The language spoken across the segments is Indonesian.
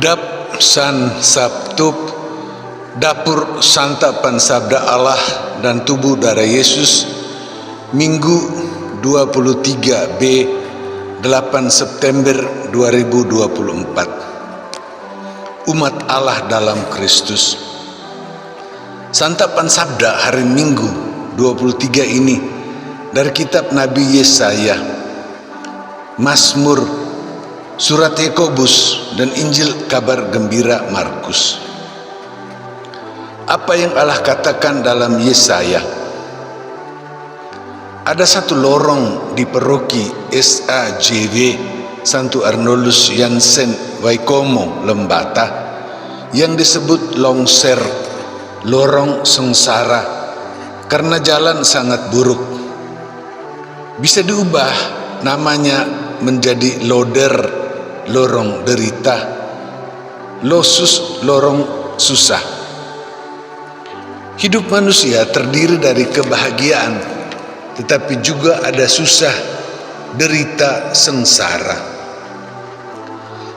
Dap San Sabtup, Dapur Santapan Sabda Allah dan Tubuh Darah Yesus, Minggu 23B 8 September 2024. Umat Allah dalam Kristus. Santapan Sabda hari Minggu 23 ini dari kitab Nabi Yesaya, Mazmur, Surat Yakobus, dan Injil Kabar Gembira Markus. Apa yang Allah katakan dalam Yesaya? Ada satu lorong di paroki SAJW Santo Arnoldus Jansen Waikomo Lembata yang disebut Longser, lorong sengsara, karena jalan sangat buruk. Bisa diubah namanya menjadi Loder, lorong derita, Losus, lorong susah. Hidup manusia terdiri dari kebahagiaan, tetapi juga ada susah, derita, sengsara.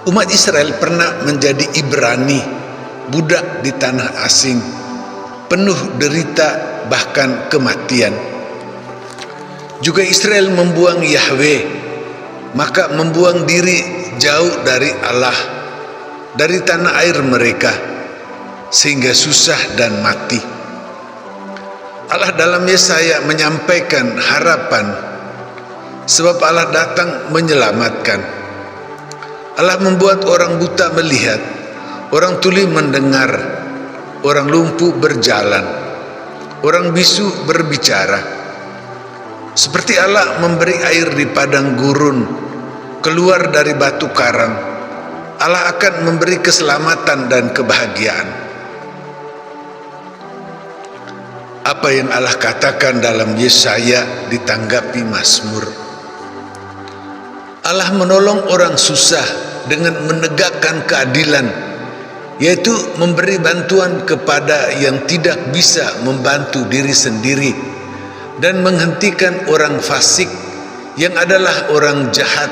Umat Israel pernah menjadi Ibrani, budak di tanah asing, penuh derita bahkan kematian. Juga Israel membuang Yahweh, maka membuang diri jauh dari Allah, dari tanah air mereka, sehingga susah dan mati. Allah dalam Yesaya menyampaikan harapan, sebab Allah datang menyelamatkan. Allah membuat orang buta melihat, orang tuli mendengar, orang lumpuh berjalan, orang bisu berbicara. Seperti Allah memberi air di padang gurun, keluar dari batu karang, Allah akan memberi keselamatan dan kebahagiaan. Apa yang Allah katakan dalam Yesaya ditanggapi Mazmur. Allah menolong orang susah dengan menegakkan keadilan, yaitu memberi bantuan kepada yang tidak bisa membantu diri sendiri, dan menghentikan orang fasik yang adalah orang jahat,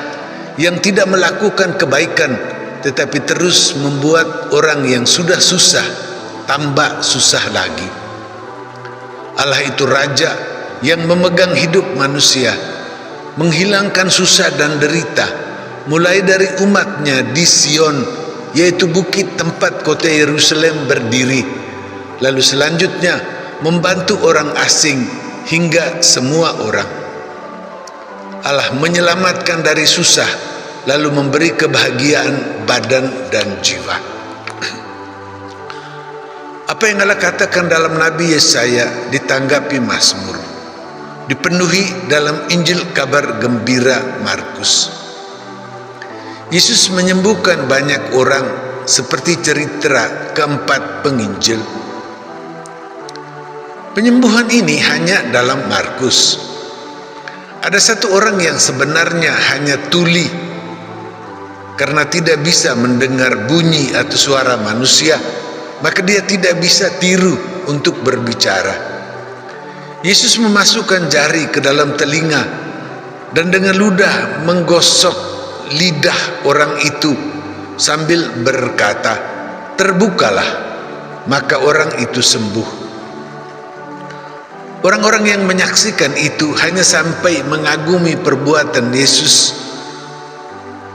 yang tidak melakukan kebaikan tetapi terus membuat orang yang sudah susah tambah susah lagi. Allah itu Raja yang memegang hidup manusia, menghilangkan susah dan derita, mulai dari umatnya di Sion, yaitu bukit tempat kota Yerusalem berdiri, lalu selanjutnya membantu orang asing hingga semua orang. Allah menyelamatkan dari susah, lalu memberi kebahagiaan badan dan jiwa. Apa yang Allah katakan dalam Nabi Yesaya ditanggapi Mazmur, dipenuhi dalam Injil Kabar Gembira Markus. Yesus menyembuhkan banyak orang seperti cerita keempat penginjil. Penyembuhan ini hanya dalam Markus. Ada satu orang yang sebenarnya hanya tuli karena tidak bisa mendengar bunyi atau suara manusia, maka dia tidak bisa tiru untuk berbicara. Yesus memasukkan jari ke dalam telinga dan dengan ludah menggosok lidah orang itu sambil berkata, "Terbukalah," maka orang itu sembuh. Orang-orang yang menyaksikan itu hanya sampai mengagumi perbuatan Yesus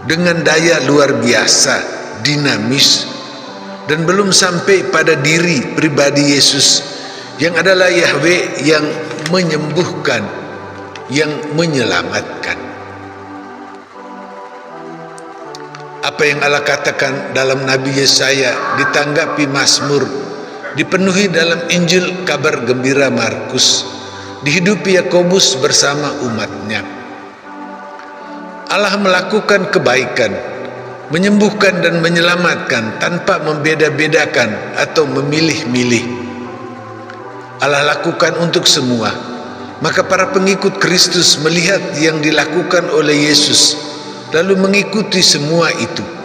dengan daya luar biasa, dinamis, dan belum sampai pada diri pribadi Yesus yang adalah Yahweh yang menyembuhkan, yang menyelamatkan. Apa yang Allah katakan dalam Nabi Yesaya ditanggapi Mazmur, dipenuhi dalam Injil Kabar Gembira Markus, dihidupi Yakobus bersama umatnya. Allah melakukan kebaikan, menyembuhkan dan menyelamatkan tanpa membeda-bedakan atau memilih-milih. Allah lakukan untuk semua. Maka para pengikut Kristus melihat yang dilakukan oleh Yesus, lalu mengikuti semua itu.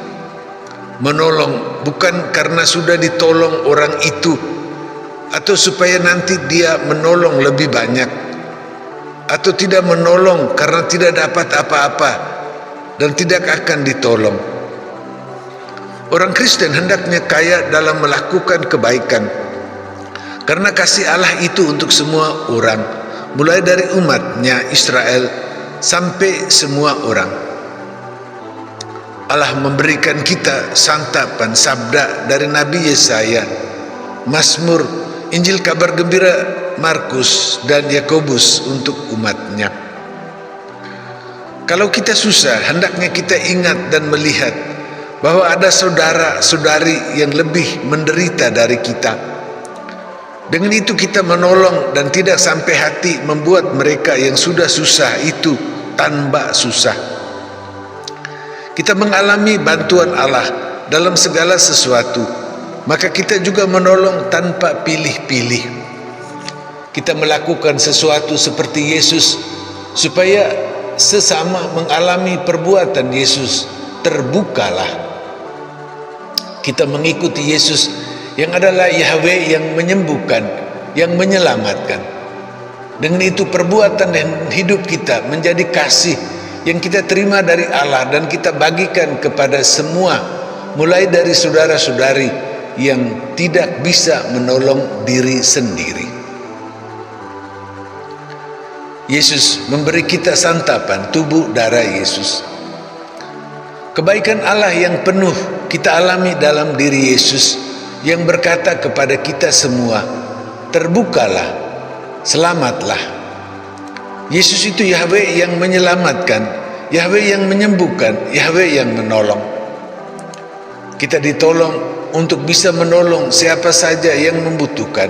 Menolong bukan karena sudah ditolong orang itu, atau supaya nanti dia menolong lebih banyak, atau tidak menolong karena tidak dapat apa-apa dan tidak akan ditolong. Orang Kristen hendaknya kaya dalam melakukan kebaikan, karena kasih Allah itu untuk semua orang, mulai dari umatnya Israel sampai semua orang. Allah memberikan kita santapan sabda dari Nabi Yesaya, Mazmur, Injil kabar gembira Markus dan Yakobus untuk umatnya. Kalau kita susah, hendaknya kita ingat dan melihat bahwa ada saudara-saudari yang lebih menderita dari kita. Dengan itu kita menolong dan tidak sampai hati membuat mereka yang sudah susah itu tambah susah. Kita mengalami bantuan Allah dalam segala sesuatu, maka kita juga menolong tanpa pilih-pilih. Kita melakukan sesuatu seperti Yesus supaya sesama mengalami perbuatan Yesus. Terbukalah. Kita mengikuti Yesus yang adalah Yahweh yang menyembuhkan, yang menyelamatkan. Dengan itu perbuatan dan hidup kita menjadi kasih yang kita terima dari Allah dan kita bagikan kepada semua, mulai dari saudara-saudari yang tidak bisa menolong diri sendiri. Yesus memberi kita santapan tubuh darah Yesus. Kebaikan Allah yang penuh kita alami dalam diri Yesus yang berkata kepada kita semua, terbukalah, selamatlah. Yesus itu Yahweh yang menyelamatkan, Yahweh yang menyembuhkan, Yahweh yang menolong. Kita ditolong untuk bisa menolong siapa saja yang membutuhkan.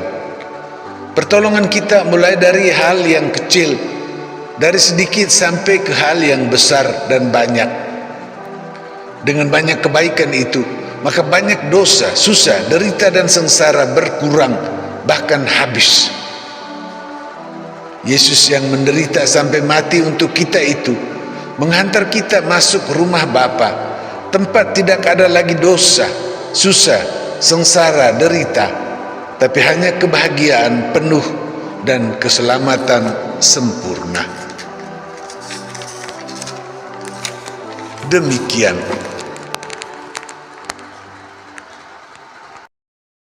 Pertolongan kita mulai dari hal yang kecil, dari sedikit sampai ke hal yang besar dan banyak. Dengan banyak kebaikan itu, maka banyak dosa, susah, derita dan sengsara berkurang, bahkan habis. Yesus yang menderita sampai mati untuk kita itu menghantar kita masuk rumah Bapa, tempat tidak ada lagi dosa, susah, sengsara, derita, tapi hanya kebahagiaan penuh dan keselamatan sempurna. Demikian